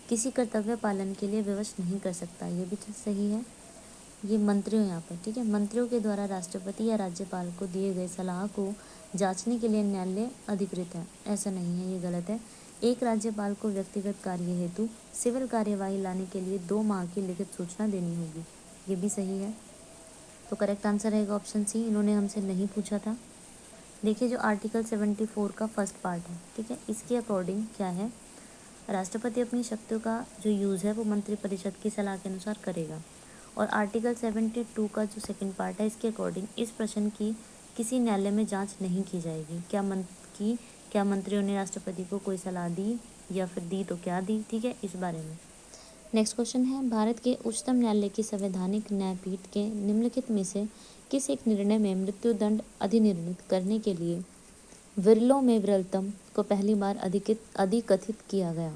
किसी कर्तव्य पालन के लिए विवश नहीं कर सकता, ये भी सही है। ये मंत्रियों यहाँ पर, ठीक है, मंत्रियों के द्वारा राष्ट्रपति या राज्यपाल को दिए गए सलाह को जांचने के लिए न्यायालय अधिकृत है, ऐसा नहीं है, ये गलत है। एक राज्यपाल को व्यक्तिगत कार्य हेतु सिविल कार्यवाही लाने के लिए 2 माह की लिखित सूचना देनी होगी, ये भी सही है। तो करेक्ट आंसर रहेगा ऑप्शन सी, इन्होंने हमसे नहीं पूछा था। देखिए जो आर्टिकल 74 का फर्स्ट पार्ट है, ठीक है, इसके अकॉर्डिंग क्या है, राष्ट्रपति अपनी शक्तियों का जो यूज़ है वो मंत्रिपरिषद की सलाह के अनुसार करेगा। और आर्टिकल 72 का जो सेकंड पार्ट है, इसके अकॉर्डिंग इस प्रश्न की किसी न्यायालय में जांच नहीं की जाएगी, क्या मंत्रियों ने राष्ट्रपति को कोई सलाह दी या फिर दी तो क्या दी, ठीक है, इस बारे में। नेक्स्ट क्वेश्चन है भारत के उच्चतम न्यायालय की संवैधानिक न्यायपीठ के निम्नलिखित में से किस एक निर्णय में मृत्युदंड अधिनिर्णित करने के लिए विरलों में विरलतम को पहली बार अधिकथित किया गया।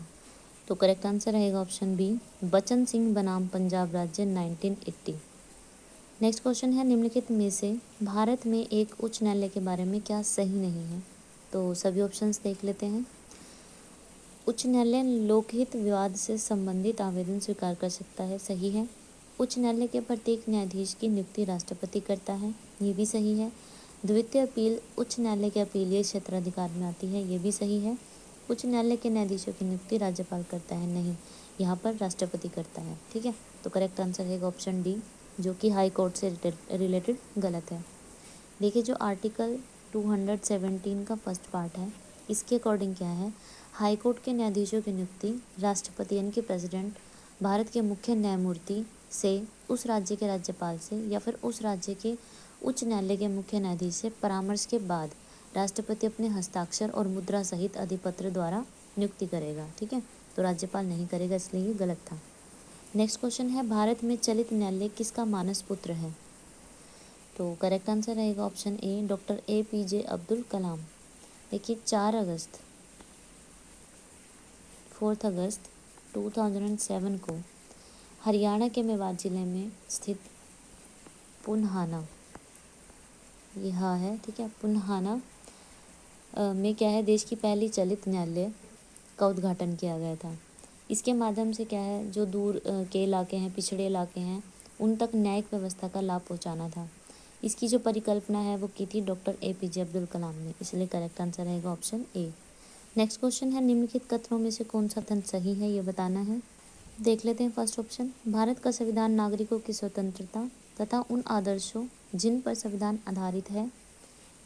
तो करेक्ट आंसर रहेगा ऑप्शन बी, बचन सिंह बनाम पंजाब राज्य 1980। नेक्स्ट क्वेश्चन है निम्नलिखित में से भारत में एक उच्च न्यायालय के बारे में क्या सही नहीं है। तो सभी ऑप्शंस देख लेते हैं। उच्च न्यायालय लोकहित विवाद से संबंधित आवेदन स्वीकार कर सकता है, सही है। उच्च न्यायालय के प्रत्येक न्यायाधीश की नियुक्ति राष्ट्रपति करता है, ये भी सही है। द्वितीय अपील उच्च न्यायालय के अपीलीय क्षेत्राधिकार में आती है, ये भी सही है। उच्च न्यायालय के न्यायाधीशों की नियुक्ति राज्यपाल करता है, नहीं, यहाँ पर राष्ट्रपति करता है, ठीक है। तो करेक्ट आंसर है ऑप्शन डी, जो कि हाई कोर्ट से रिलेटेड गलत है। देखिए जो आर्टिकल 217 का फर्स्ट पार्ट है, इसके अकॉर्डिंग क्या है, हाई कोर्ट के न्यायाधीशों की नियुक्ति राष्ट्रपति यानी कि प्रेसिडेंट भारत के मुख्य न्यायमूर्ति से, उस राज्य के राज्यपाल से या फिर उस राज्य के उच्च न्यायालय के मुख्य न्यायाधीश से परामर्श के बाद राष्ट्रपति अपने हस्ताक्षर और मुद्रा सहित अधिपत्र द्वारा नियुक्ति करेगा, ठीक है। तो राज्यपाल नहीं करेगा, इसलिए ये गलत था। नेक्स्ट क्वेश्चन है भारत में चलित न्यायालय किसका मानस पुत्र है। तो करेक्ट आंसर रहेगा option A, doctor APJ Abdul Kalam. देखिए 4 अगस्त 2007 को हरियाणा के मेवात जिले में स्थित पुन्हाना, यह है, ठीक है, पुन्हाना में क्या है, देश की पहली चलित न्यायालय का उद्घाटन किया गया था। इसके माध्यम से क्या है, जो दूर के इलाके हैं, पिछड़े इलाके हैं, उन तक न्यायिक व्यवस्था का लाभ पहुंचाना था। इसकी जो परिकल्पना है वो की थी डॉक्टर APJ अब्दुल कलाम ने, इसलिए करेक्ट आंसर रहेगा ऑप्शन ए। नेक्स्ट क्वेश्चन है निम्नलिखित कथनों में से कौन सा कथन सही है, ये बताना है। देख लेते हैं फर्स्ट ऑप्शन, भारत का संविधान नागरिकों की स्वतंत्रता तथा उन आदर्शों जिन पर संविधान आधारित है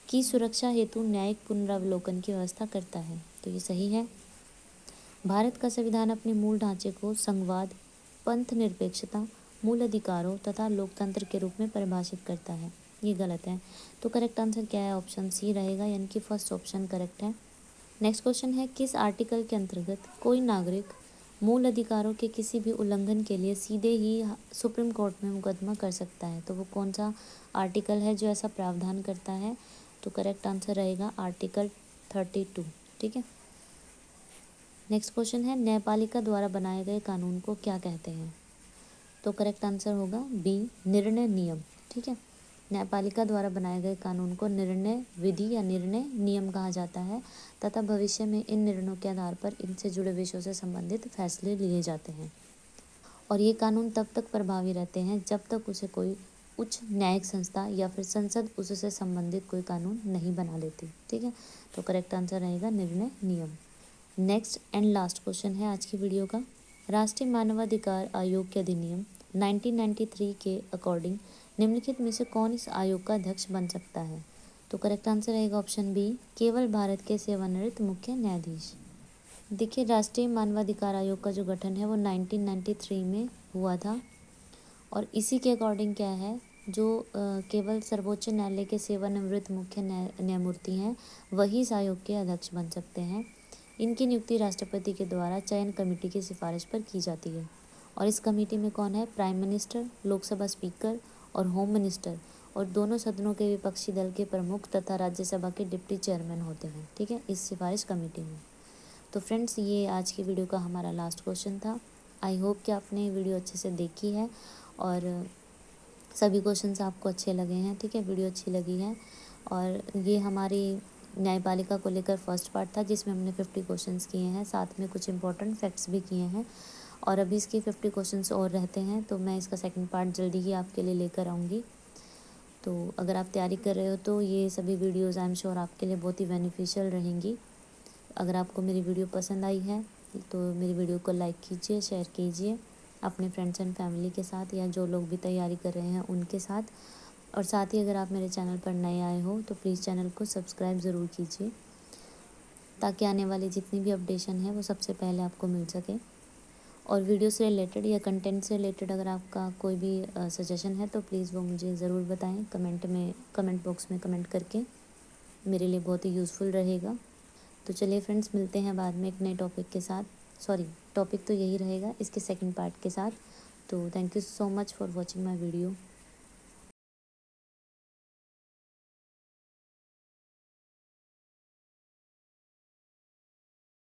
की सुरक्षा हेतु न्यायिक पुनरावलोकन की व्यवस्था करता है, तो ये सही है। भारत का संविधान अपने मूल ढांचे को संघवाद, पंथ निरपेक्षता, मूल अधिकारों तथा लोकतंत्र के रूप में परिभाषित करता है, ये गलत है। तो करेक्ट आंसर क्या है, ऑप्शन सी रहेगा, यानी कि फर्स्ट ऑप्शन करेक्ट है। नेक्स्ट क्वेश्चन है किस आर्टिकल के अंतर्गत कोई नागरिक मूल अधिकारों के किसी भी उल्लंघन के लिए सीधे ही सुप्रीम कोर्ट में मुकदमा कर सकता है। तो वो कौन सा आर्टिकल है जो ऐसा प्रावधान करता है। तो करेक्ट आंसर रहेगा आर्टिकल 32, ठीक है। नेक्स्ट क्वेश्चन है न्यायपालिका द्वारा बनाए गए कानून को क्या कहते हैं। तो करेक्ट आंसर होगा बी, निर्णय नियम, ठीक है। न्यायपालिका द्वारा बनाए गए कानून को निर्णय विधि या निर्णय नियम कहा जाता है तथा भविष्य में इन निर्णयों के आधार पर इनसे जुड़े विषयों से संबंधित फैसले लिए जाते हैं। और ये कानून तब तक प्रभावी रहते हैं जब तक उसे कोई उच्च न्यायिक संस्था या फिर संसद उससे संबंधित कोई कानून नहीं बना लेती, ठीक है। तो करेक्ट आंसर रहेगा निर्णय नियम। नेक्स्ट एंड लास्ट क्वेश्चन है आज की वीडियो का, राष्ट्रीय मानवाधिकार आयोग के अधिनियम 1993 के अकॉर्डिंग निम्नलिखित में से कौन इस आयोग का अध्यक्ष बन सकता है। तो करेक्ट आंसर रहेगा ऑप्शन बी, केवल भारत के सेवानिवृत्त मुख्य न्यायाधीश। देखिए राष्ट्रीय मानवाधिकार आयोग का जो गठन है वो 1993 में हुआ था और इसी के अकॉर्डिंग क्या है, जो केवल सर्वोच्च न्यायालय के सेवानिवृत्त मुख्य न्यायमूर्ति हैं वही इस आयोग के अध्यक्ष बन सकते हैं। इनकी नियुक्ति राष्ट्रपति के द्वारा चयन कमेटी की सिफारिश पर की जाती है और इस कमेटी में कौन है, प्राइम मिनिस्टर, लोकसभा स्पीकर और होम मिनिस्टर और दोनों सदनों के विपक्षी दल के प्रमुख तथा राज्यसभा के डिप्टी चेयरमैन होते हैं, ठीक है, इस सिफारिश कमेटी में। तो फ्रेंड्स ये आज की वीडियो का हमारा लास्ट क्वेश्चन था। आई होप कि आपने वीडियो अच्छे से देखी है और सभी क्वेश्चंस आपको अच्छे लगे हैं। ठीक है, वीडियो अच्छी लगी है। और ये हमारी न्यायपालिका को लेकर फर्स्ट पार्ट था जिसमें हमने 50 क्वेश्चंस किए हैं, साथ में कुछ इंपॉर्टेंट फैक्ट्स भी किए हैं और अभी इसके 50 क्वेश्चंस और रहते हैं, तो मैं इसका सेकंड पार्ट जल्दी ही आपके लिए लेकर आऊँगी। तो अगर आप तैयारी कर रहे हो तो ये सभी वीडियोज़ आई एम श्योर आपके लिए बहुत ही बेनिफिशियल रहेंगी। अगर आपको मेरी वीडियो पसंद आई है तो मेरी वीडियो को लाइक कीजिए, शेयर कीजिए अपने फ्रेंड्स एंड फैमिली के साथ या जो लोग भी तैयारी कर रहे हैं उनके साथ। और साथ ही अगर आप मेरे चैनल पर नए आए हो तो प्लीज़ चैनल को सब्सक्राइब ज़रूर कीजिए ताकि आने वाली जितनी भी अपडेशन है वो सबसे पहले आपको मिल सके। और वीडियो से रिलेटेड या कंटेंट से रिलेटेड अगर आपका कोई भी सजेशन है तो प्लीज़ वो मुझे ज़रूर बताएं कमेंट बॉक्स में कमेंट करके, मेरे लिए बहुत ही यूज़फुल रहेगा। तो चलिए फ्रेंड्स, मिलते हैं बाद में एक नए टॉपिक के साथ। सॉरी, टॉपिक तो यही रहेगा इसके सेकंड पार्ट के साथ। तो thank you so much for watching my video.